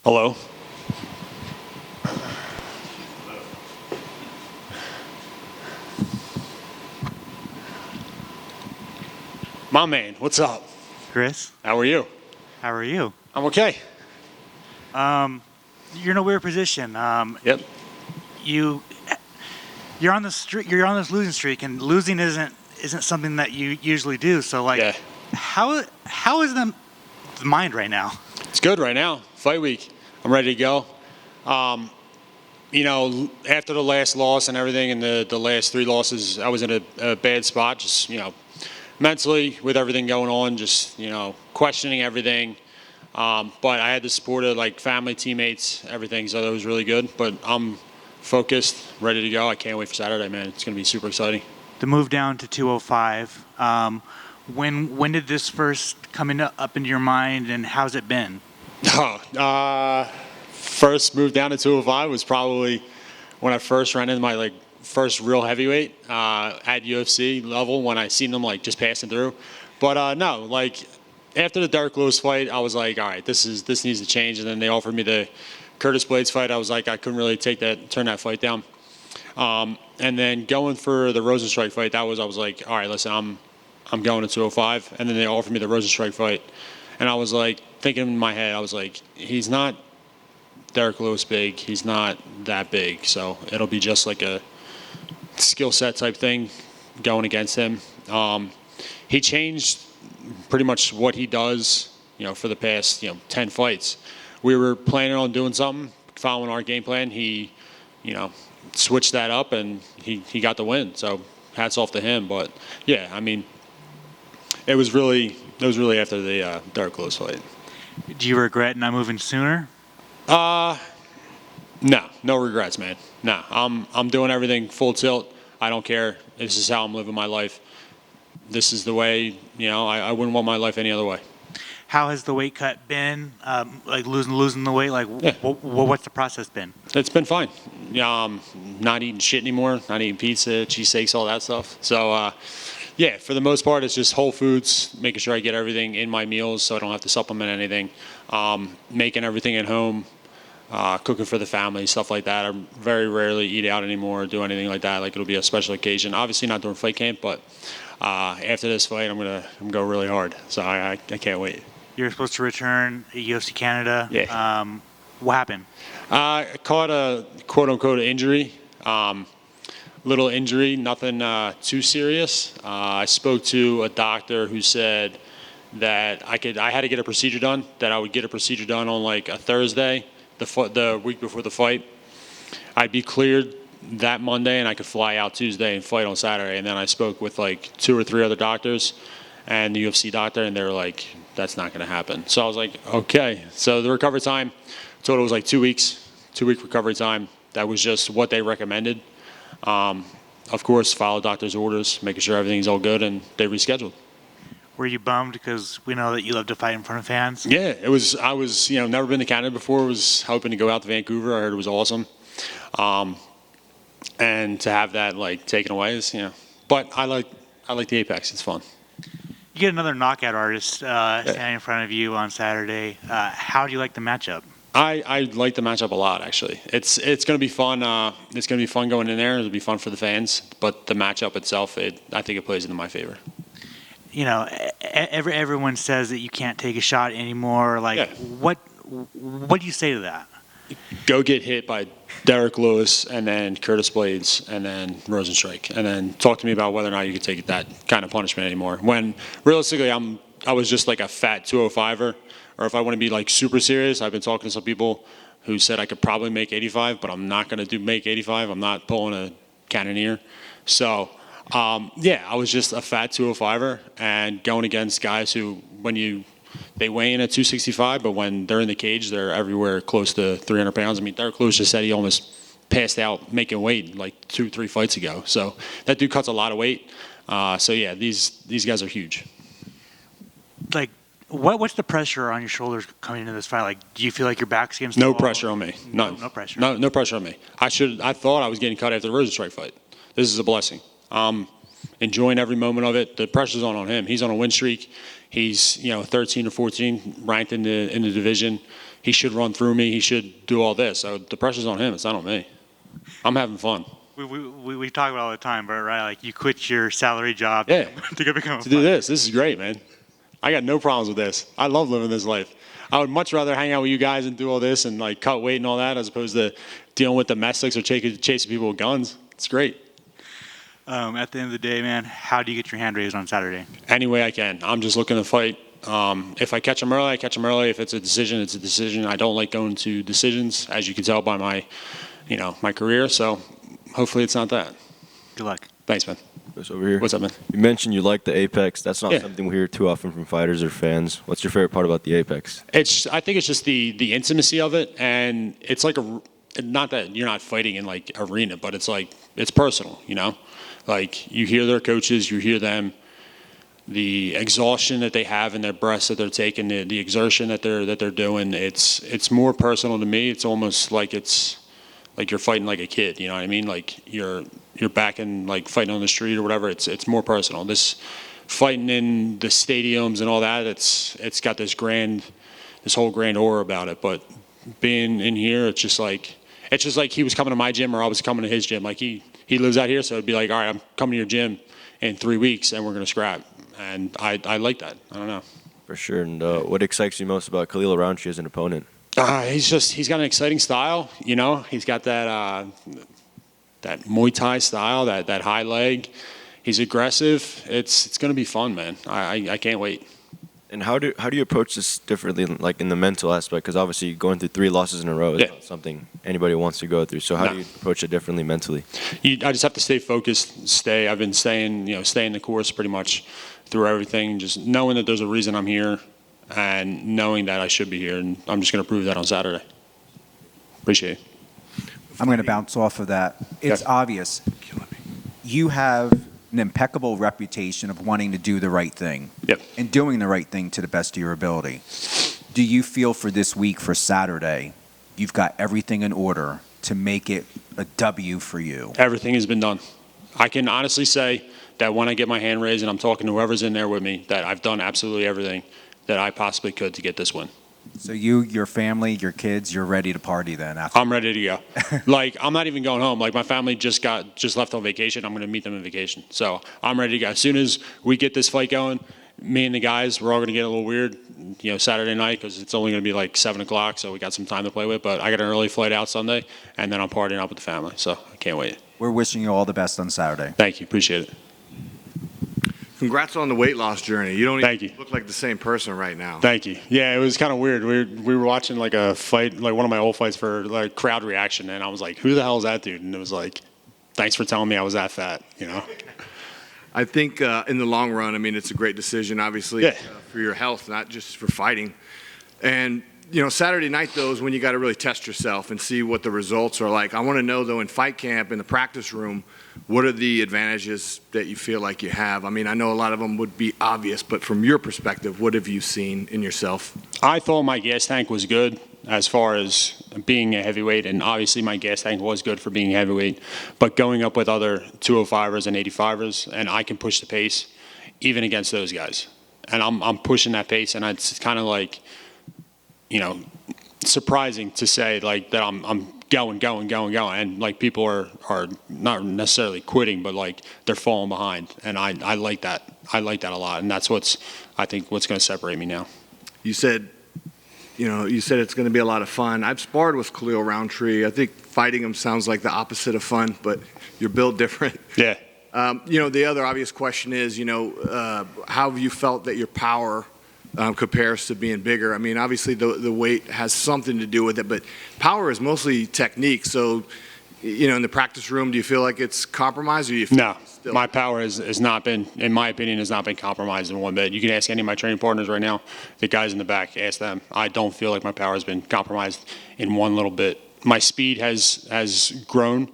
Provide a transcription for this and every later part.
Hello. My man, what's up? Chris, How are you? how are you? I'm okay. You're in a weird position. Yep. You you're on the streak. You're on this losing streak, and losing isn't something that you usually do. So like, Yeah. how is the mind right now? It's good right now. Fight week. I'm ready to go. After the last loss and everything, and the last three losses, I was in a bad spot. Just mentally with everything going on, just questioning everything. But I had the support of like family, teammates, everything, so that was really good. But I'm focused, ready to go. I can't wait for Saturday, man. It's gonna be super exciting. The move down to 205. When did this first up into your mind, and how's it been? First move down to 205 was probably when I first ran into my first real heavyweight at UFC level when I seen them like just passing through. But no, like after the Derek Lewis fight, I was like, all right, this needs to change. And then they offered me the Curtis Blades fight. I was like, I couldn't really turn that fight down. And then going for the Rosenstrike fight, I was like, all right, listen, I'm going to 205. And then they offered me the Rosenstrike fight, and I was like thinking in my head, I was like, he's not Derek Lewis big. He's not that big, so it'll be just like a skill set type thing going against him. He changed pretty much what he does, for the past 10 fights. We were planning on doing something, following our game plan. He, switched that up, and he got the win. So hats off to him. But yeah, I mean, it was really after the Derek Lewis fight. Do you regret not moving sooner? No regrets, man. No, I'm doing everything full tilt. I don't care. This is how I'm living my life. This is the way, I wouldn't want my life any other way. How has the weight cut been? Like losing the weight. Like, Yeah. what's the process been? It's been fine. Not eating shit anymore. Not eating pizza, cheesesteaks, all that stuff. So, yeah, for the most part, it's just whole foods, making sure I get everything in my meals so I don't have to supplement anything. Making everything at home. Cooking for the family, stuff like that. I very rarely eat out anymore or do anything like that. Like it'll be a special occasion. Obviously not during fight camp, but after this fight, I'm gonna go really hard. So I can't wait. You're supposed to return at UFC Canada. Yeah. What happened? I caught a quote unquote injury. Little injury, nothing too serious. I spoke to a doctor who said that I had to get a procedure done. That I would get a procedure done on like a Thursday. The week before the fight, I'd be cleared that Monday, and I could fly out Tuesday and fight on Saturday. And then I spoke with like 2 or 3 other doctors and the UFC doctor, and they were like, that's not going to happen. So I was like, okay. So the recovery time, total was like 2 weeks, 2-week recovery time. That was just what they recommended. Of course, follow doctor's orders, making sure everything's all good, and they rescheduled. Were you bummed because we know that you love to fight in front of fans? Yeah, it was. I was, never been to Canada before. Was hoping to go out to Vancouver. I heard it was awesome, and to have that like taken away is, But I like the Apex. It's fun. You get another knockout artist standing in front of you on Saturday. How do you like the matchup? I like the matchup a lot. Actually, it's going to be fun. It's going to be fun going in there. It'll be fun for the fans. But the matchup itself, I think it plays into my favor. Everyone says that you can't take a shot anymore. Like, Yeah. what do you say to that? Go get hit by Derek Lewis and then Curtis Blades and then Rosenstrike, and then talk to me about whether or not you could take that kind of punishment anymore. When realistically, I was just like a fat 205er, or if I want to be like super serious, I've been talking to some people who said I could probably make 85, but I'm not going to make 85. I'm not pulling a cannoneer. So. Yeah, I was just a fat 205er and going against guys who, they weigh in at 265, but when they're in the cage, they're everywhere close to 300 pounds. I mean, Derek Lewis just said he almost passed out making weight like 2-3 fights ago. So that dude cuts a lot of weight. So yeah, these guys are huge. Like, what's the pressure on your shoulders coming into this fight? Like, do you feel like your back's against the No wall? pressure on me. None. No pressure. No pressure on me. I thought I was getting cut after the Rosenstrike fight. This is a blessing. Enjoying every moment of it. The pressure's on him. He's on a win streak. He's 13 or 14 ranked in the division. he should run through me. He should do all this. So the pressure's on him. It's not on me. I'm having fun. We talk about it all the time, but right, like you quit your salary job Yeah. to go become a To do fighter. this. This is great, man. I got no problems with this. I love living this life. I would much rather hang out with you guys and do all this and like cut weight and all that as opposed to dealing with domestics or chasing people with guns. It's great. At the end of the day, man, how do you get your hand raised on Saturday? Any way I can. I'm just looking to fight. If I catch them early, I catch them early. If it's a decision, it's a decision. I don't like going to decisions, as you can tell by my career. So hopefully it's not that. Good luck. Thanks, man. Chris, over here. What's up, man? You mentioned you like the Apex. That's not Yeah. something we hear too often from fighters or fans. What's your favorite part about the Apex? I think it's just the intimacy of it, and it's like not that you're not fighting in like arena, but it's like it's personal, you know. Like you hear their coaches, you hear them, the exhaustion that they have in their breaths that they're taking, the exertion that they're doing. It's more personal to me. It's almost like it's like you're fighting like a kid. You know what I mean? Like you're back in like fighting on the street or whatever. It's more personal. This fighting in the stadiums and all that. It's got this whole grand aura about it. But being in here, it's just like he was coming to my gym or I was coming to his gym. Like he lives out here, so it'd be like, all right, I'm coming to your gym in 3 weeks and we're gonna scrap. And I like that. I don't know. For sure. And what excites you most about Khalil Rountree as an opponent? He's got an exciting style. You know, he's got that Muay Thai style, that high leg. He's aggressive. It's gonna be fun, man. I can't wait. And how do you approach this differently, like in the mental aspect? Because obviously going through 3 losses in a row is not something anybody wants to go through. So how do you approach it differently mentally? I just have to stay focused. I've been staying the course pretty much through everything. Just knowing that there's a reason I'm here, and knowing that I should be here, and I'm just going to prove that on Saturday. Appreciate it. I'm going to bounce off of that. It's obvious. You have an impeccable reputation of wanting to do the right thing. Yep. And doing the right thing to the best of your ability. Do you feel for this week, for Saturday, you've got everything in order to make it a W for you? Everything has been done. I can honestly say that when I get my hand raised and I'm talking to whoever's in there with me, that I've done absolutely everything that I possibly could to get this win. So you, your family, your kids, you're ready to party then after? I'm ready to go. Like, I'm not even going home. Like, my family just left on vacation. I'm going to meet them on vacation. So I'm ready to go. As soon as we get this fight going, me and the guys, we're all going to get a little weird, Saturday night because it's only going to be like 7 o'clock, so we got some time to play with. But I got an early flight out Sunday, and then I'm partying up with the family. So I can't wait. We're wishing you all the best on Saturday. Thank you. Appreciate it. Congrats on the weight loss journey. You don't Thank even you. look like the same person right now. Thank you. Yeah, it was kind of weird. We were watching like a fight, like one of my old fights for like crowd reaction, and I was like, "Who the hell is that dude?" And it was like, "Thanks for telling me I was that fat." I think in the long run, I mean, it's a great decision, obviously, for your health, not just for fighting. And, Saturday night, though, is when you got to really test yourself and see what the results are like. I want to know, though, in fight camp, in the practice room, what are the advantages that you feel like you have? I mean, I know a lot of them would be obvious, but from your perspective, what have you seen in yourself? I thought my gas tank was good as far as being a heavyweight, and obviously my gas tank was good for being a heavyweight. But going up with other 205ers and 85ers, and I can push the pace even against those guys. And I'm pushing that pace, and it's kind of like, surprising to say like that I'm going, and like people are not necessarily quitting, but like they're falling behind, and I like that. I like that a lot, and that's what's going to separate me now. You said it's going to be a lot of fun. I've sparred with Khalil Rountree. I think fighting him sounds like the opposite of fun, but you're built different. Yeah. The other obvious question is, how have you felt that your power compares to being bigger? I mean, obviously the weight has something to do with it, but power is mostly technique. So, in the practice room, do you feel like it's compromised, or do you feel No, still? my power has not been, in my opinion, has not been compromised in one bit. You can ask any of my training partners right now, the guys in the back, ask them. I don't feel like my power has been compromised in one little bit. My speed has grown,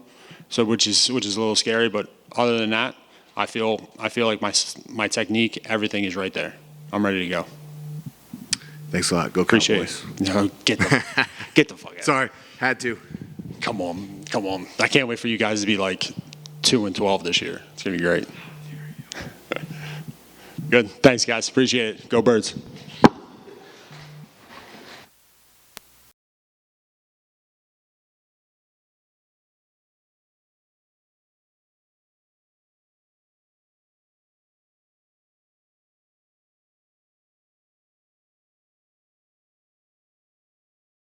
so which is a little scary, but other than that, I feel like my technique, everything is right there. I'm ready to go. Thanks a lot. Go Appreciate Cowboys. it. No, get the fuck out. Sorry, had to. Come on. I can't wait for you guys to be like 2-12 this year. It's gonna be great. Good. Thanks, guys. Appreciate it. Go Birds.